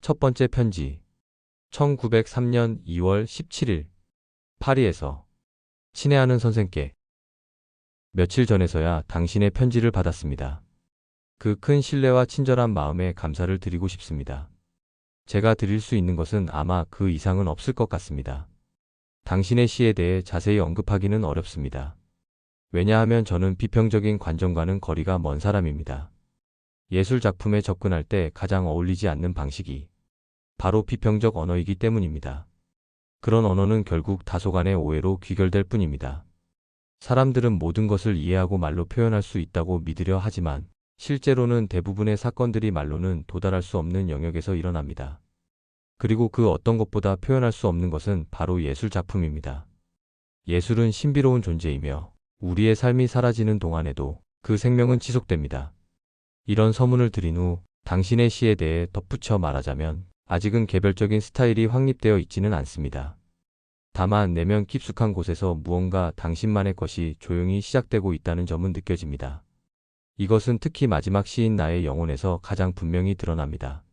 첫 번째 편지. 1903년 2월 17일. 파리에서. 친애하는 선생께. 며칠 전에서야 당신의 편지를 받았습니다. 그 큰 신뢰와 친절한 마음에 감사를 드리고 싶습니다. 제가 드릴 수 있는 것은 아마 그 이상은 없을 것 같습니다. 당신의 시에 대해 자세히 언급하기는 어렵습니다. 왜냐하면 저는 비평적인 관점과는 거리가 먼 사람입니다. 예술 작품에 접근할 때 가장 어울리지 않는 방식이 바로 비평적 언어이기 때문입니다. 그런 언어는 결국 다소간의 오해로 귀결될 뿐입니다. 사람들은 모든 것을 이해하고 말로 표현할 수 있다고 믿으려 하지만 실제로는 대부분의 사건들이 말로는 도달할 수 없는 영역에서 일어납니다. 그리고 그 어떤 것보다 표현할 수 없는 것은 바로 예술 작품입니다. 예술은 신비로운 존재이며 우리의 삶이 사라지는 동안에도 그 생명은 지속됩니다. 이런 서문을 드린 후 당신의 시에 대해 덧붙여 말하자면 아직은 개별적인 스타일이 확립되어 있지는 않습니다. 다만 내면 깊숙한 곳에서 무언가 당신만의 것이 조용히 시작되고 있다는 점은 느껴집니다. 이것은 특히 마지막 시인 나의 영혼에서 가장 분명히 드러납니다.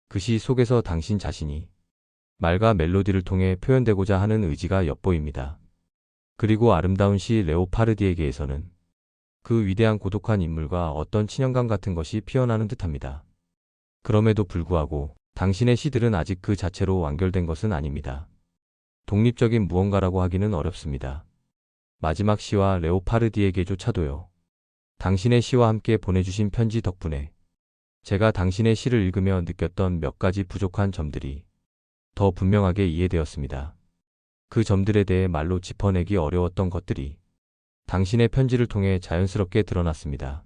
그 시 속에서 당신 자신이 말과 멜로디를 통해 표현되고자 하는 의지가 엿보입니다. 그리고 아름다운 시 레오파르디에게에서는 그 위대한 고독한 인물과 어떤 친연감 같은 것이 피어나는 듯합니다. 그럼에도 불구하고 당신의 시들은 아직 그 자체로 완결된 것은 아닙니다. 독립적인 무언가라고 하기는 어렵습니다. 마지막 시와 레오파르디에게조차도요. 당신의 시와 함께 보내주신 편지 덕분에 제가 당신의 시를 읽으며 느꼈던 몇 가지 부족한 점들이 더 분명하게 이해되었습니다. 그 점들에 대해 말로 짚어내기 어려웠던 것들이 당신의 편지를 통해 자연스럽게 드러났습니다.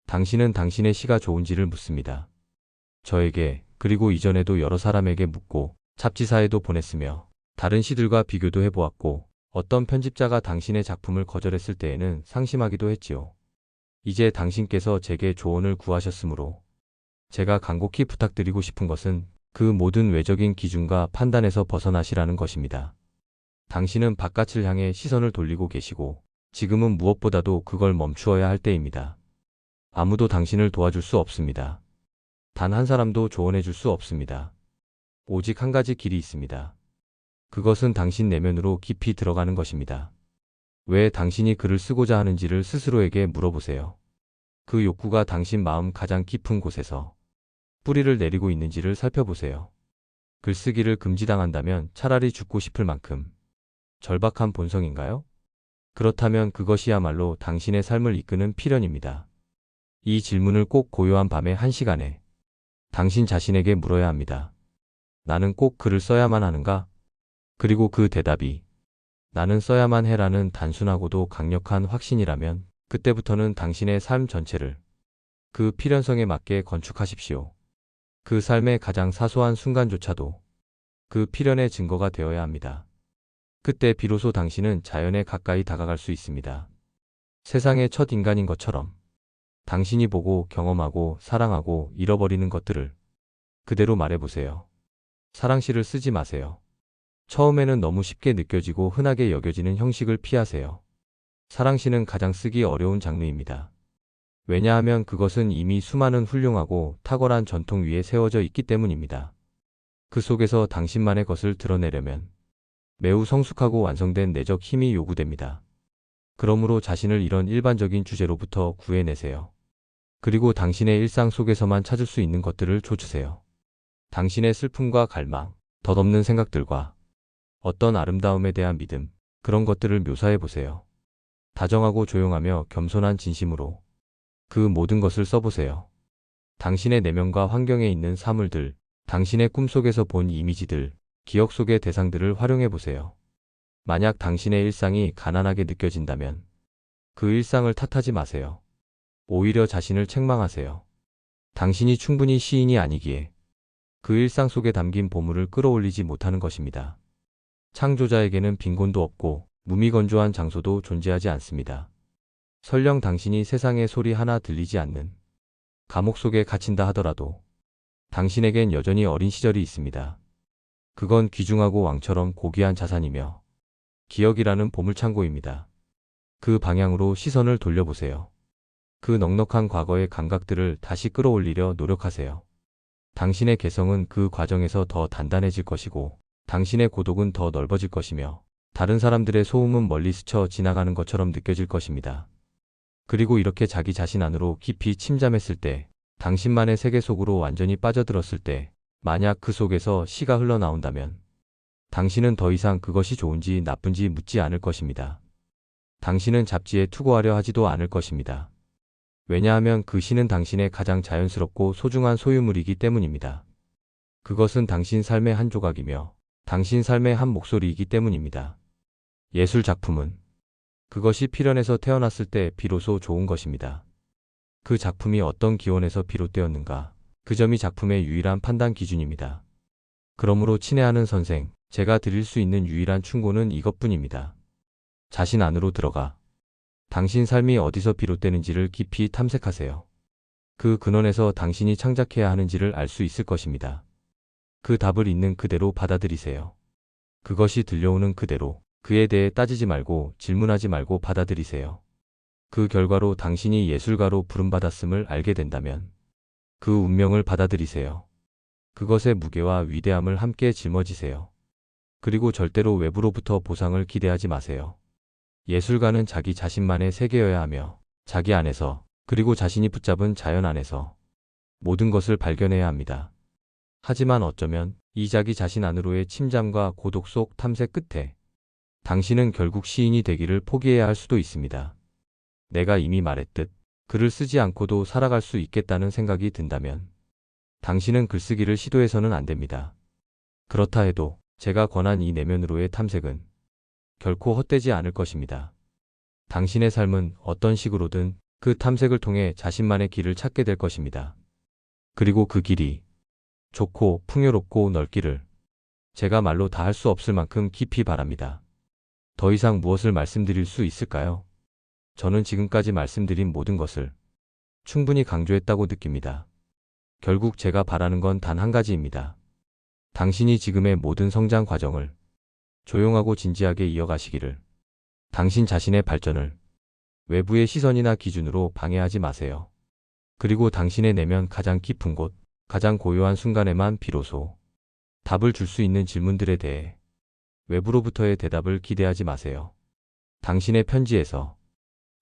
당신은 당신의 시가 좋은지를 묻습니다. 저에게, 그리고 이전에도 여러 사람에게 묻고 잡지사에도 보냈으며 다른 시들과 비교도 해보았고 어떤 편집자가 당신의 작품을 거절했을 때에는 상심하기도 했지요. 이제 당신께서 제게 조언을 구하셨으므로 제가 간곡히 부탁드리고 싶은 것은 그 모든 외적인 기준과 판단에서 벗어나시라는 것입니다. 당신은 바깥을 향해 시선을 돌리고 계시고 지금은 무엇보다도 그걸 멈추어야 할 때입니다. 아무도 당신을 도와줄 수 없습니다. 단 한 사람도 조언해 줄 수 없습니다. 오직 한 가지 길이 있습니다. 그것은 당신 내면으로 깊이 들어가는 것입니다. 왜 당신이 글을 쓰고자 하는지를 스스로에게 물어보세요. 그 욕구가 당신 마음 가장 깊은 곳에서 뿌리를 내리고 있는지를 살펴보세요. 글쓰기를 금지당한다면 차라리 죽고 싶을 만큼 절박한 본성인가요? 그렇다면 그것이야말로 당신의 삶을 이끄는 필연입니다. 이 질문을 꼭 고요한 밤의 1시간에 당신 자신에게 물어야 합니다. 나는 꼭 글을 써야만 하는가? 그리고 그 대답이 나는 써야만 해라는 단순하고도 강력한 확신이라면 그때부터는 당신의 삶 전체를 그 필연성에 맞게 건축하십시오. 그 삶의 가장 사소한 순간조차도 그 필연의 증거가 되어야 합니다. 그때 비로소 당신은 자연에 가까이 다가갈 수 있습니다. 세상의 첫 인간인 것처럼 당신이 보고 경험하고 사랑하고 잃어버리는 것들을 그대로 말해보세요. 사랑시를 쓰지 마세요. 처음에는 너무 쉽게 느껴지고 흔하게 여겨지는 형식을 피하세요. 사랑시는 가장 쓰기 어려운 장르입니다. 왜냐하면 그것은 이미 수많은 훌륭하고 탁월한 전통 위에 세워져 있기 때문입니다. 그 속에서 당신만의 것을 드러내려면 매우 성숙하고 완성된 내적 힘이 요구됩니다. 그러므로 자신을 이런 일반적인 주제로부터 구해내세요. 그리고 당신의 일상 속에서만 찾을 수 있는 것들을 쫓으세요. 당신의 슬픔과 갈망, 덧없는 생각들과 어떤 아름다움에 대한 믿음, 그런 것들을 묘사해보세요. 다정하고 조용하며 겸손한 진심으로 그 모든 것을 써보세요. 당신의 내면과 환경에 있는 사물들, 당신의 꿈속에서 본 이미지들, 기억 속의 대상들을 활용해보세요. 만약 당신의 일상이 가난하게 느껴진다면 그 일상을 탓하지 마세요. 오히려 자신을 책망하세요. 당신이 충분히 시인이 아니기에 그 일상 속에 담긴 보물을 끌어올리지 못하는 것입니다. 창조자에게는 빈곤도 없고 무미건조한 장소도 존재하지 않습니다. 설령 당신이 세상에 소리 하나 들리지 않는 감옥 속에 갇힌다 하더라도 당신에겐 여전히 어린 시절이 있습니다. 그건 귀중하고 왕처럼 고귀한 자산이며 기억이라는 보물창고입니다. 그 방향으로 시선을 돌려보세요. 그 넉넉한 과거의 감각들을 다시 끌어올리려 노력하세요. 당신의 개성은 그 과정에서 더 단단해질 것이고 당신의 고독은 더 넓어질 것이며 다른 사람들의 소음은 멀리 스쳐 지나가는 것처럼 느껴질 것입니다. 그리고 이렇게 자기 자신 안으로 깊이 침잠했을 때, 당신만의 세계 속으로 완전히 빠져들었을 때, 만약 그 속에서 시가 흘러나온다면 당신은 더 이상 그것이 좋은지 나쁜지 묻지 않을 것입니다. 당신은 잡지에 투고하려 하지도 않을 것입니다. 왜냐하면 그 시는 당신의 가장 자연스럽고 소중한 소유물이기 때문입니다. 그것은 당신 삶의 한 조각이며 당신 삶의 한 목소리이기 때문입니다. 예술 작품은 그것이 필연에서 태어났을 때 비로소 좋은 것입니다. 그 작품이 어떤 기원에서 비롯되었는가, 그 점이 작품의 유일한 판단 기준입니다. 그러므로 친애하는 선생, 제가 드릴 수 있는 유일한 충고는 이것뿐입니다. 자신 안으로 들어가 당신 삶이 어디서 비롯되는지를 깊이 탐색하세요. 그 근원에서 당신이 창작해야 하는지를 알 수 있을 것입니다. 그 답을 있는 그대로 받아들이세요. 그것이 들려오는 그대로, 그에 대해 따지지 말고 질문하지 말고 받아들이세요. 그 결과로 당신이 예술가로 부름받았음을 알게 된다면 그 운명을 받아들이세요. 그것의 무게와 위대함을 함께 짊어지세요. 그리고 절대로 외부로부터 보상을 기대하지 마세요. 예술가는 자기 자신만의 세계여야 하며 자기 안에서, 그리고 자신이 붙잡은 자연 안에서 모든 것을 발견해야 합니다. 하지만 어쩌면 이 자기 자신 안으로의 침잠과 고독 속 탐색 끝에 당신은 결국 시인이 되기를 포기해야 할 수도 있습니다. 내가 이미 말했듯 글을 쓰지 않고도 살아갈 수 있겠다는 생각이 든다면 당신은 글쓰기를 시도해서는 안 됩니다. 그렇다 해도 제가 권한 이 내면으로의 탐색은 결코 헛되지 않을 것입니다. 당신의 삶은 어떤 식으로든 그 탐색을 통해 자신만의 길을 찾게 될 것입니다. 그리고 그 길이 좋고 풍요롭고 넓기를 제가 말로 다 할 수 없을 만큼 깊이 바랍니다. 더 이상 무엇을 말씀드릴 수 있을까요? 저는 지금까지 말씀드린 모든 것을 충분히 강조했다고 느낍니다. 결국 제가 바라는 건 단 한 가지입니다. 당신이 지금의 모든 성장 과정을 조용하고 진지하게 이어가시기를. 당신 자신의 발전을 외부의 시선이나 기준으로 방해하지 마세요. 그리고 당신의 내면 가장 깊은 곳, 가장 고요한 순간에만 비로소 답을 줄 수 있는 질문들에 대해 외부로부터의 대답을 기대하지 마세요. 당신의 편지에서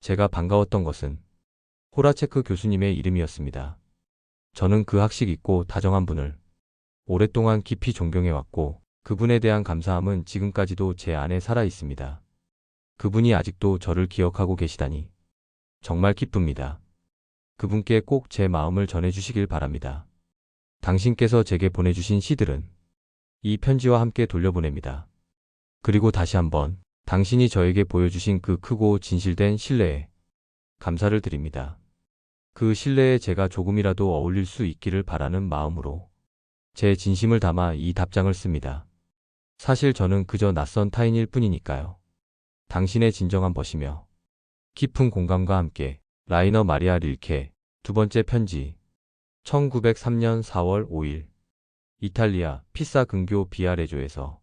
제가 반가웠던 것은 호라체크 교수님의 이름이었습니다. 저는 그 학식 있고 다정한 분을 오랫동안 깊이 존경해왔고 그분에 대한 감사함은 지금까지도 제 안에 살아 있습니다. 그분이 아직도 저를 기억하고 계시다니 정말 기쁩니다. 그분께 꼭 제 마음을 전해주시길 바랍니다. 당신께서 제게 보내주신 시들은 이 편지와 함께 돌려보냅니다. 그리고 다시 한번 당신이 저에게 보여주신 그 크고 진실된 신뢰에 감사를 드립니다. 그 신뢰에 제가 조금이라도 어울릴 수 있기를 바라는 마음으로 제 진심을 담아 이 답장을 씁니다. 사실 저는 그저 낯선 타인일 뿐이니까요. 당신의 진정한 벗이며 깊은 공감과 함께 라이너 마리아 릴케 두 번째 편지 1903년 4월 5일 이탈리아 피사 근교 비아레조에서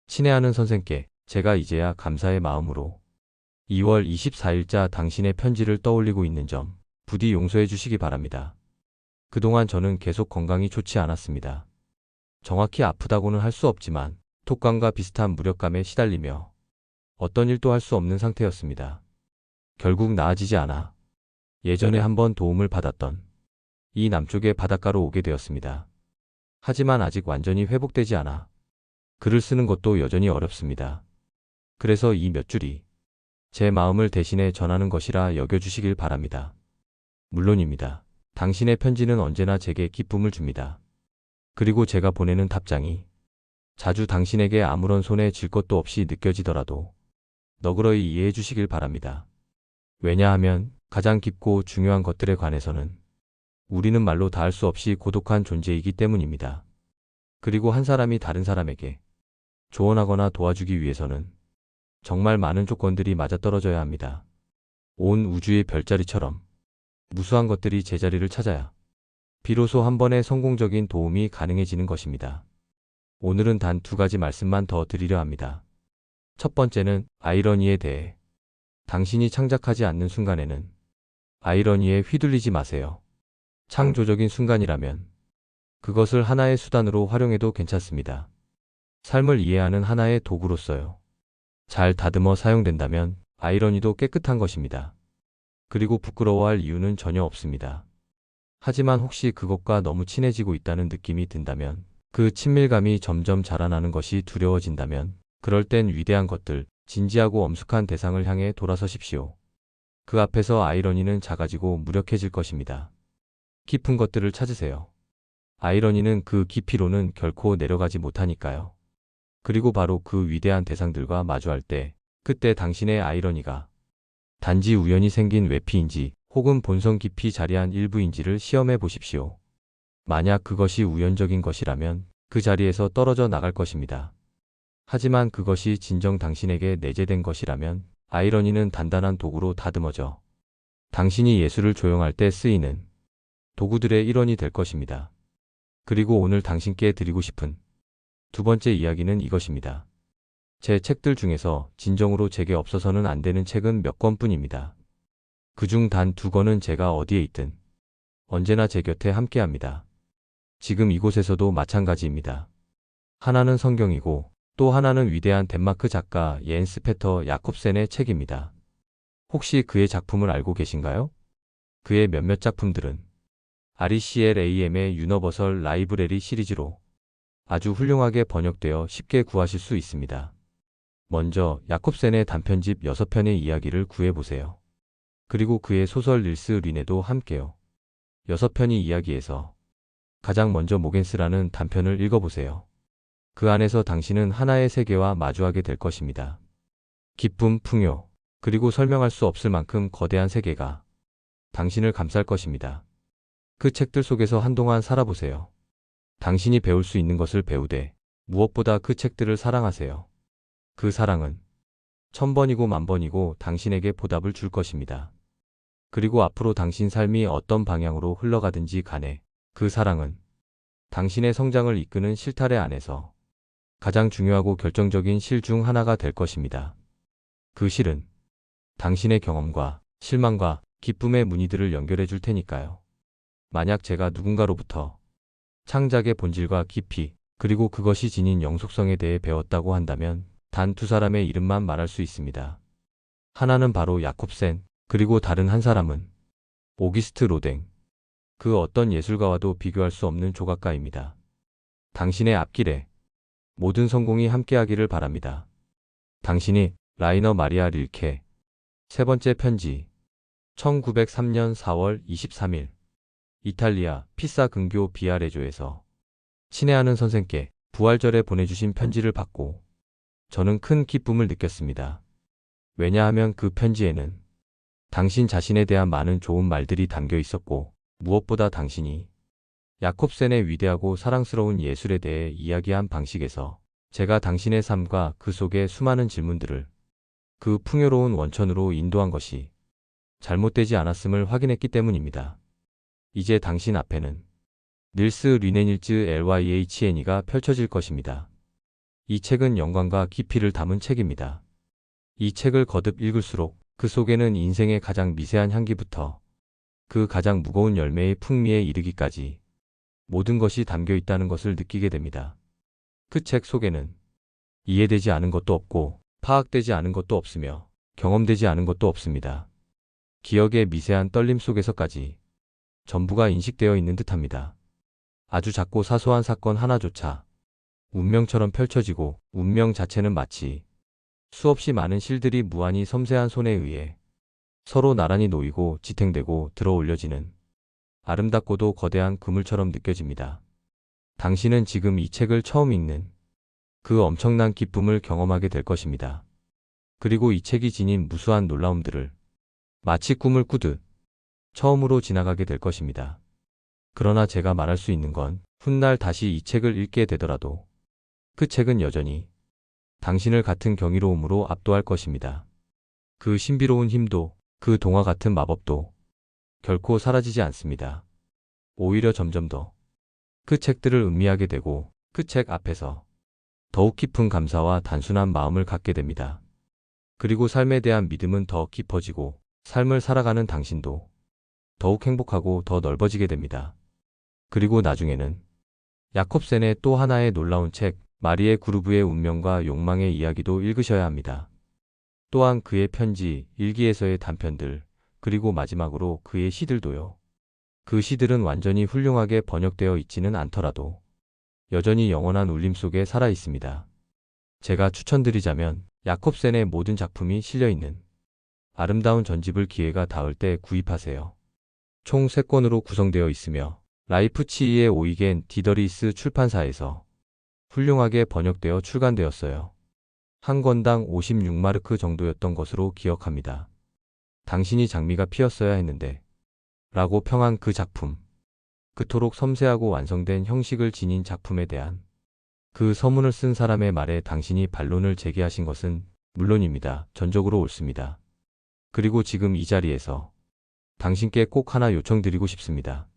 친애하는 선생께 제가 이제야 감사의 마음으로 2월 24일자 당신의 편지를 떠올리고 있는 점 부디 용서해 주시기 바랍니다. 그동안 저는 계속 건강이 좋지 않았습니다. 정확히 아프다고는 할 수 없지만 독감과 비슷한 무력감에 시달리며 어떤 일도 할 수 없는 상태였습니다. 결국 나아지지 않아 예전에 한번 도움을 받았던 이 남쪽의 바닷가로 오게 되었습니다. 하지만 아직 완전히 회복되지 않아 글을 쓰는 것도 여전히 어렵습니다. 그래서 이 몇 줄이 제 마음을 대신해 전하는 것이라 여겨주시길 바랍니다. 물론입니다. 당신의 편지는 언제나 제게 기쁨을 줍니다. 그리고 제가 보내는 답장이 자주 당신에게 아무런 손에 질 것도 없이 느껴지더라도 너그러이 이해해 주시길 바랍니다. 왜냐하면 가장 깊고 중요한 것들에 관해서는 우리는 말로 다 할 수 없이 고독한 존재이기 때문입니다. 그리고 한 사람이 다른 사람에게 조언하거나 도와주기 위해서는 정말 많은 조건들이 맞아떨어져야 합니다. 온 우주의 별자리처럼 무수한 것들이 제자리를 찾아야 비로소 한 번의 성공적인 도움이 가능해지는 것입니다. 오늘은 단 두 가지 말씀만 더 드리려 합니다. 첫 번째는 아이러니에 대해. 당신이 창작하지 않는 순간에는 아이러니에 휘둘리지 마세요. 창조적인 순간이라면 그것을 하나의 수단으로 활용해도 괜찮습니다. 삶을 이해하는 하나의 도구로서요. 잘 다듬어 사용된다면 아이러니도 깨끗한 것입니다. 그리고 부끄러워할 이유는 전혀 없습니다. 하지만 혹시 그것과 너무 친해지고 있다는 느낌이 든다면, 그 친밀감이 점점 자라나는 것이 두려워진다면, 그럴 땐 위대한 것들, 진지하고 엄숙한 대상을 향해 돌아서십시오. 그 앞에서 아이러니는 작아지고 무력해질 것입니다. 깊은 것들을 찾으세요. 아이러니는 그 깊이로는 결코 내려가지 못하니까요. 그리고 바로 그 위대한 대상들과 마주할 때, 그때 당신의 아이러니가 단지 우연히 생긴 외피인지 혹은 본성 깊이 자리한 일부인지를 시험해 보십시오. 만약 그것이 우연적인 것이라면 그 자리에서 떨어져 나갈 것입니다. 하지만 그것이 진정 당신에게 내재된 것이라면 아이러니는 단단한 도구로 다듬어져 당신이 예술을 조형할 때 쓰이는 도구들의 일원이 될 것입니다. 그리고 오늘 당신께 드리고 싶은 두 번째 이야기는 이것입니다. 제 책들 중에서 진정으로 제게 없어서는 안 되는 책은 몇 권뿐입니다. 그중 단 2권은 제가 어디에 있든 언제나 제 곁에 함께합니다. 지금 이곳에서도 마찬가지입니다. 하나는 성경이고 또 하나는 위대한 덴마크 작가 옌스 페터 야콥센의 책입니다. 혹시 그의 작품을 알고 계신가요? 그의 몇몇 작품들은 RECLAM의 유너버설 라이브러리 시리즈로 아주 훌륭하게 번역되어 쉽게 구하실 수 있습니다. 먼저 야콥센의 단편집 6편의 이야기를 구해보세요. 그리고 그의 소설 닐스 린네도 함께요. 6편의 이야기에서 가장 먼저 모겐스라는 단편을 읽어보세요. 그 안에서 당신은 하나의 세계와 마주하게 될 것입니다. 기쁨, 풍요, 그리고 설명할 수 없을 만큼 거대한 세계가 당신을 감쌀 것입니다. 그 책들 속에서 한동안 살아보세요. 당신이 배울 수 있는 것을 배우되 무엇보다 그 책들을 사랑하세요. 그 사랑은 1000번이고 10,000번이고 당신에게 보답을 줄 것입니다. 그리고 앞으로 당신 삶이 어떤 방향으로 흘러가든지 간에 그 사랑은 당신의 성장을 이끄는 실타래 안에서 가장 중요하고 결정적인 실 중 하나가 될 것입니다. 그 실은 당신의 경험과 실망과 기쁨의 무늬들을 연결해 줄 테니까요. 만약 제가 누군가로부터 창작의 본질과 깊이, 그리고 그것이 지닌 영속성에 대해 배웠다고 한다면 단 2사람의 이름만 말할 수 있습니다. 하나는 바로 야콥센, 그리고 다른 한 사람은 오기스트 로댕. 그 어떤 예술가와도 비교할 수 없는 조각가입니다. 당신의 앞길에 모든 성공이 함께하기를 바랍니다. 당신이 라이너 마리아 릴케. 세 번째 편지. 1903년 4월 23일. 이탈리아 피사 근교 비아레조에서 친애하는 선생께 부활절에 보내주신 편지를 받고 저는 큰 기쁨을 느꼈습니다. 왜냐하면 그 편지에는 당신 자신에 대한 많은 좋은 말들이 담겨 있었고, 무엇보다 당신이 야콥센의 위대하고 사랑스러운 예술에 대해 이야기한 방식에서 제가 당신의 삶과 그 속의 수많은 질문들을 그 풍요로운 원천으로 인도한 것이 잘못되지 않았음을 확인했기 때문입니다. 이제 당신 앞에는 닐스 리넨일즈 LYHNE가 펼쳐질 것입니다. 이 책은 영광과 깊이를 담은 책입니다. 이 책을 거듭 읽을수록 그 속에는 인생의 가장 미세한 향기부터 그 가장 무거운 열매의 풍미에 이르기까지 모든 것이 담겨 있다는 것을 느끼게 됩니다. 그 책 속에는 이해되지 않은 것도 없고 파악되지 않은 것도 없으며 경험되지 않은 것도 없습니다. 기억의 미세한 떨림 속에서까지 전부가 인식되어 있는 듯합니다. 아주 작고 사소한 사건 하나조차 운명처럼 펼쳐지고, 운명 자체는 마치 수없이 많은 실들이 무한히 섬세한 손에 의해 서로 나란히 놓이고 지탱되고 들어 올려지는 아름답고도 거대한 그물처럼 느껴집니다. 당신은 지금 이 책을 처음 읽는 그 엄청난 기쁨을 경험하게 될 것입니다. 그리고 이 책이 지닌 무수한 놀라움들을 마치 꿈을 꾸듯 처음으로 지나가게 될 것입니다. 그러나 제가 말할 수 있는 건 훗날 다시 이 책을 읽게 되더라도 그 책은 여전히 당신을 같은 경이로움으로 압도할 것입니다. 그 신비로운 힘도, 그 동화 같은 마법도 결코 사라지지 않습니다. 오히려 점점 더 그 책들을 음미하게 되고 그 책 앞에서 더욱 깊은 감사와 단순한 마음을 갖게 됩니다. 그리고 삶에 대한 믿음은 더 깊어지고 삶을 살아가는 당신도 더욱 행복하고 더 넓어지게 됩니다. 그리고 나중에는 야콥센의 또 하나의 놀라운 책, 마리에 구르브의 운명과 욕망의 이야기도 읽으셔야 합니다. 또한 그의 편지, 일기에서의 단편들, 그리고 마지막으로 그의 시들도요. 그 시들은 완전히 훌륭하게 번역되어 있지는 않더라도 여전히 영원한 울림 속에 살아 있습니다. 제가 추천드리자면 야콥센의 모든 작품이 실려있는 아름다운 전집을 기회가 닿을 때 구입하세요. 총 3권으로 구성되어 있으며 라이프치히의 오이겐 디더리스 출판사에서 훌륭하게 번역되어 출간되었어요. 한 권당 56마르크 정도였던 것으로 기억합니다. 당신이 장미가 피었어야 했는데 라고 평한 그 작품. 그토록 섬세하고 완성된 형식을 지닌 작품에 대한 그 서문을 쓴 사람의 말에 당신이 반론을 제기하신 것은 물론입니다. 전적으로 옳습니다. 그리고 지금 이 자리에서 당신께 꼭 하나 요청드리고 싶습니다.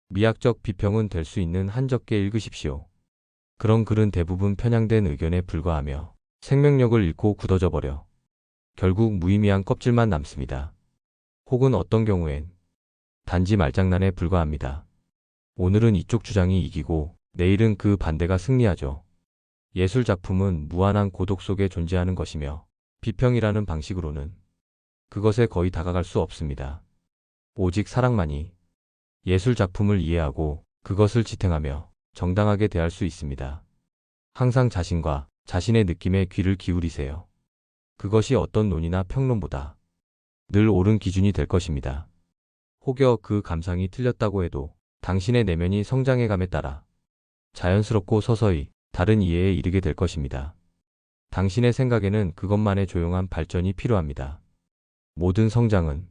미학적 비평은 될 수 있는 한 적게 읽으십시오. 그런 글은 대부분 편향된 의견에 불과하며 생명력을 잃고 굳어져 버려 결국 무의미한 껍질만 남습니다. 혹은 어떤 경우엔 단지 말장난에 불과합니다. 오늘은 이쪽 주장이 이기고 내일은 그 반대가 승리하죠. 예술 작품은 무한한 고독 속에 존재하는 것이며 비평이라는 방식으로는 그것에 거의 다가갈 수 없습니다. 오직 사랑만이 예술 작품을 이해하고 그것을 지탱하며 정당하게 대할 수 있습니다. 항상 자신과 자신의 느낌에 귀를 기울이세요. 그것이 어떤 논의나 평론보다 늘 옳은 기준이 될 것입니다. 혹여 그 감상이 틀렸다고 해도 당신의 내면이 성장해감에 따라 자연스럽고 서서히 다른 이해에 이르게 될 것입니다. 당신의 생각에는 그것만의 조용한 발전이 필요합니다. 모든 성장은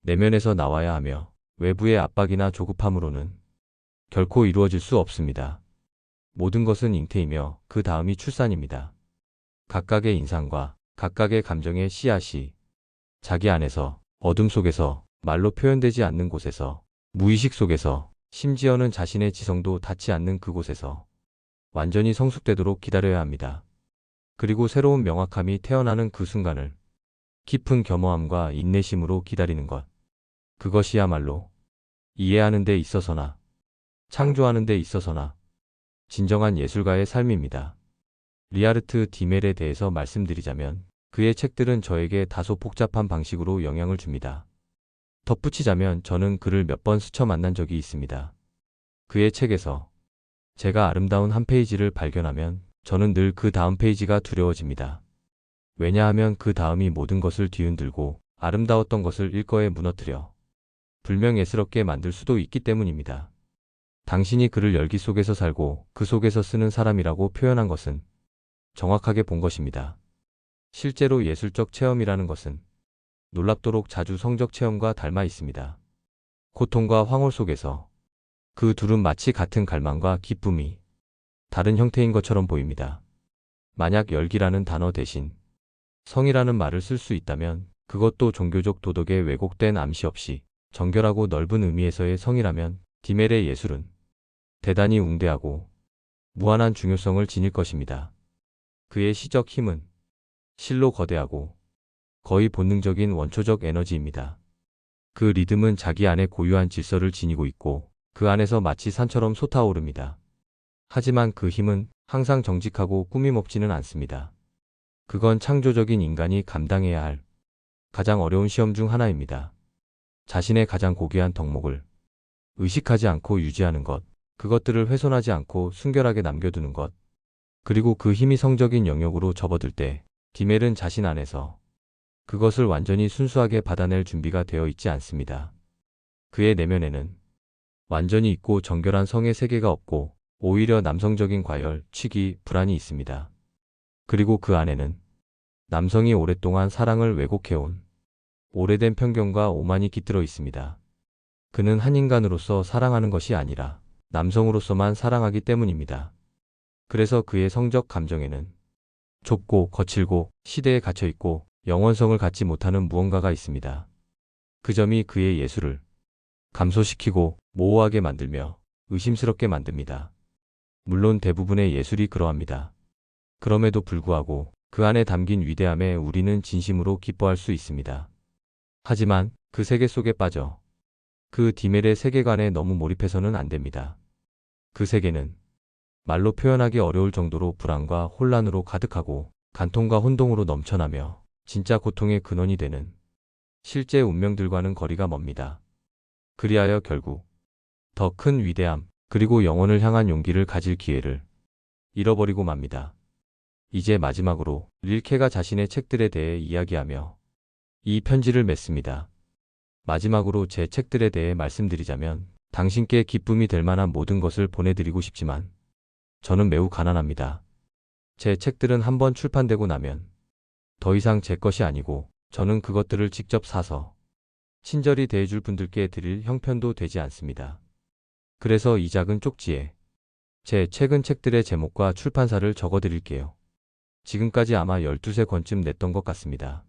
내면에서 나와야 하며 외부의 압박이나 조급함으로는 결코 이루어질 수 없습니다. 모든 것은 잉태이며 그 다음이 출산입니다. 각각의 인상과 각각의 감정의 씨앗이 자기 안에서 어둠 속에서 말로 표현되지 않는 곳에서 무의식 속에서 심지어는 자신의 지성도 닿지 않는 그곳에서 완전히 성숙되도록 기다려야 합니다. 그리고 새로운 명확함이 태어나는 그 순간을 깊은 겸허함과 인내심으로 기다리는 것. 그것이야말로 이해하는 데 있어서나 창조하는 데 있어서나 진정한 예술가의 삶입니다. 리하르트 디멜에 대해서 말씀드리자면 그의 책들은 저에게 다소 복잡한 방식으로 영향을 줍니다. 덧붙이자면 저는 그를 몇 번 스쳐 만난 적이 있습니다. 그의 책에서 제가 아름다운 한 페이지를 발견하면 저는 늘 그 다음 페이지가 두려워집니다. 왜냐하면 그 다음이 모든 것을 뒤흔들고 아름다웠던 것을 일거에 무너뜨려 불명예스럽게 만들 수도 있기 때문입니다. 당신이 그를 열기 속에서 살고 그 속에서 쓰는 사람이라고 표현한 것은 정확하게 본 것입니다. 실제로 예술적 체험이라는 것은 놀랍도록 자주 성적 체험과 닮아 있습니다. 고통과 황홀 속에서 그 둘은 마치 같은 갈망과 기쁨이 다른 형태인 것처럼 보입니다. 만약 열기라는 단어 대신 성이라는 말을 쓸 수 있다면 그것도 종교적 도덕에 왜곡된 암시 없이 정결하고 넓은 의미에서의 성이라면 디멜의 예술은 대단히 웅대하고 무한한 중요성을 지닐 것입니다. 그의 시적 힘은 실로 거대하고 거의 본능적인 원초적 에너지입니다. 그 리듬은 자기 안에 고유한 질서를 지니고 있고 그 안에서 마치 산처럼 솟아오릅니다. 하지만 그 힘은 항상 정직하고 꾸밈없지는 않습니다. 그건 창조적인 인간이 감당해야 할 가장 어려운 시험 중 하나입니다. 자신의 가장 고귀한 덕목을 의식하지 않고 유지하는 것, 그것들을 훼손하지 않고 순결하게 남겨두는 것, 그리고 그 힘이 성적인 영역으로 접어들 때 디멜은 자신 안에서 그것을 완전히 순수하게 받아낼 준비가 되어 있지 않습니다. 그의 내면에는 완전히 있고 정결한 성의 세계가 없고 오히려 남성적인 과열, 취기, 불안이 있습니다. 그리고 그 안에는 남성이 오랫동안 사랑을 왜곡해온 오래된 편견과 오만이 깃들어 있습니다. 그는 한 인간으로서 사랑하는 것이 아니라 남성으로서만 사랑하기 때문입니다. 그래서 그의 성적 감정에는 좁고 거칠고 시대에 갇혀있고 영원성을 갖지 못하는 무언가가 있습니다. 그 점이 그의 예술을 감소시키고 모호하게 만들며 의심스럽게 만듭니다. 물론 대부분의 예술이 그러합니다. 그럼에도 불구하고 그 안에 담긴 위대함에 우리는 진심으로 기뻐할 수 있습니다. 하지만 그 세계 속에 빠져 그 디멜의 세계관에 너무 몰입해서는 안 됩니다. 그 세계는 말로 표현하기 어려울 정도로 불안과 혼란으로 가득하고 간통과 혼동으로 넘쳐나며 진짜 고통의 근원이 되는 실제 운명들과는 거리가 멉니다. 그리하여 결국 더 큰 위대함 그리고 영혼을 향한 용기를 가질 기회를 잃어버리고 맙니다. 이제 마지막으로 릴케가 자신의 책들에 대해 이야기하며 이 편지를 맺습니다. 마지막으로 제 책들에 대해 말씀드리자면 당신께 기쁨이 될 만한 모든 것을 보내드리고 싶지만 저는 매우 가난합니다. 제 책들은 한번 출판되고 나면 더 이상 제 것이 아니고 저는 그것들을 직접 사서 친절히 대해줄 분들께 드릴 형편도 되지 않습니다. 그래서 이 작은 쪽지에 제 최근 책들의 제목과 출판사를 적어드릴게요. 지금까지 아마 12권쯤 냈던 것 같습니다.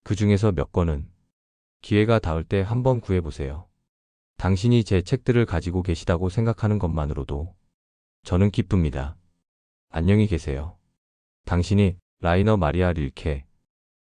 그 중에서 몇 권은 기회가 닿을 때 한번 구해보세요. 당신이 제 책들을 가지고 계시다고 생각하는 것만으로도 저는 기쁩니다. 안녕히 계세요. 당신이 라이너 마리아 릴케